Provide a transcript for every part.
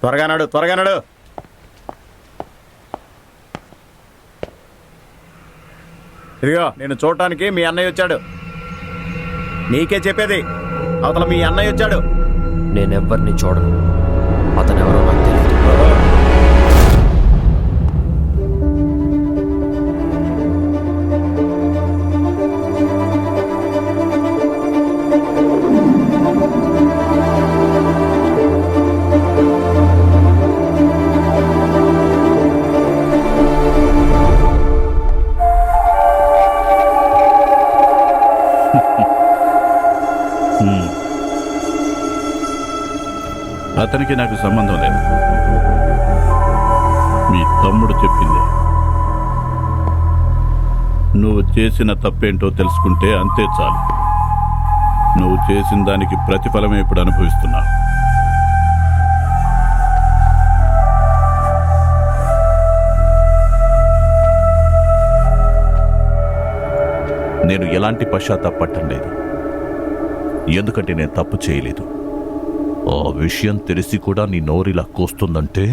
త్వరగా నడు, త్వరగా నడు. ఇదిగో నేను చూడటానికి మీ అన్నయ్య వచ్చాడు. నీకే చెప్పేది, అవతల మీ అన్నయ్య వచ్చాడు. నేనెవ్వరిని చూడను. అతను ఎవరో నాకు తెలియదు. అతనికి నాకు సంబంధం లేదు. మీ తమ్ముడు చెప్పింది. నువ్వు చేసిన తప్పేంటో తెలుసుకుంటే అంతే చాలు. నువ్వు చేసిన దానికి ప్రతిఫలమే ఇప్పుడు అనుభవిస్తున్నావు. నేను ఎలాంటి పశ్చాత్తాపట్టం లేదు, ఎందుకంటే నేను తప్పు చేయలేదు. ఆ విషయం తెలిసి కూడా నీ నోరిలా కోస్తుందంటే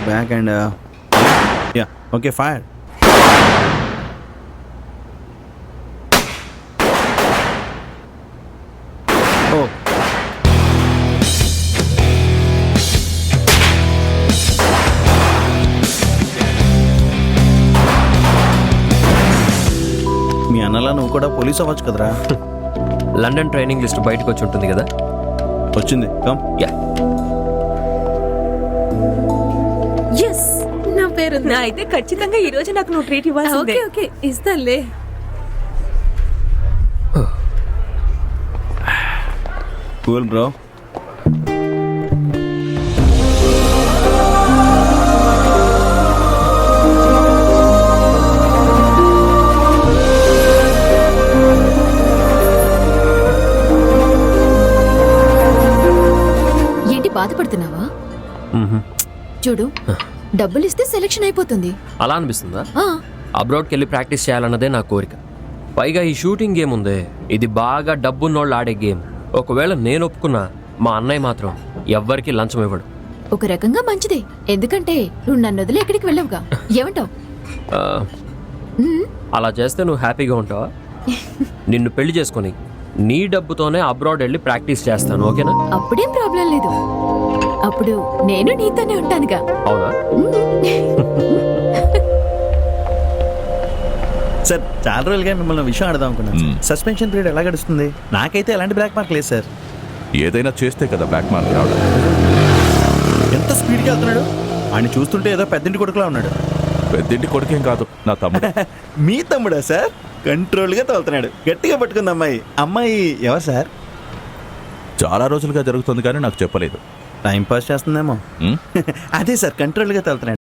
Back and yeah, okay, fire. Oh. మీ అన్నలా నువ్వు కూడా పోలీస్ అవ్వచ్చు కదరా. లండన్ ట్రైనింగ్ లిస్ట్ బయటకు వచ్చి ఉంటుంది కదా. వచ్చింది, కమ్. యా, నా పేరు నా అయితే ఖచ్చితంగా ఈ రోజు నాకు నువ్వు ట్రీట్ ఇవ్వాల్సిందే. ఓకే ఇస్తానులే. Cool bro. ఏంటి బాధపడుతున్నావా? చూడు, డబ్బులు ఇస్తే సెలెక్షన్ అయిపోతుంది. అలా అనిపిస్తుందా? అబ్రాడ్కి వెళ్ళి ప్రాక్టీస్ చేయాలన్నదే నా కోరిక. పైగా ఈ షూటింగ్ గేమ్ ఉందే, ఇది బాగా డబ్బున్నోళ్ళు ఆడే గేమ్. ఒకవేళ నేను ఒప్పుకున్నా, మా అన్నయ్య మాత్రం ఎవ్వరికి లంచం ఇవ్వడు. ఒక రకంగా మంచిదే, ఎందుకంటే నువ్వు నన్ను వదిలి ఎక్కడికి వెళ్ళవుగా. ఏమంటావు? అలా చేస్తే నువ్వు హ్యాపీగా ఉంటావా? నిన్ను పెళ్లి చేసుకొని నీ డబ్బుతోనే అబ్రాడ్ వెళ్ళి ప్రాక్టీస్ చేస్తాను, ఓకేనా? అప్పుడేం ప్రాబ్లం లేదు. అప్పుడు నేను నీతోనే ఉంటానుగా. అవునా? సార్, చాలా రోజులుగా మిమ్మల్ని విషయం అడదాం అనుకున్నాను. సస్పెన్షన్ పీరియడ్ ఎలా గడుస్తుంది? నాకైతే ఎలాంటి బ్లాక్ మార్క్ లేదు సార్. ఏదైనా చేస్తే కదా బ్లాక్ మార్క్ రావడం. ఎంత స్పీడ్గా వెళ్తున్నాడు! ఆయన చూస్తుంటే ఏదో పెద్దింటి కొడుకులా ఉన్నాడు. పెద్దింటి కొడుకేం కాదు, నా తమ్ముడు. మీ తమ్ముడా సార్? కంట్రోల్గా తోలుతున్నాడు. గట్టిగా పట్టుకుంది అమ్మాయి. అమ్మాయి ఎవరు సార్? చాలా రోజులుగా జరుగుతుంది కానీ నాకు చెప్పలేదు. టైం పాస్ చేస్తుందేమో. అదే సార్, కంట్రోల్గా తోలుతున్నాడు.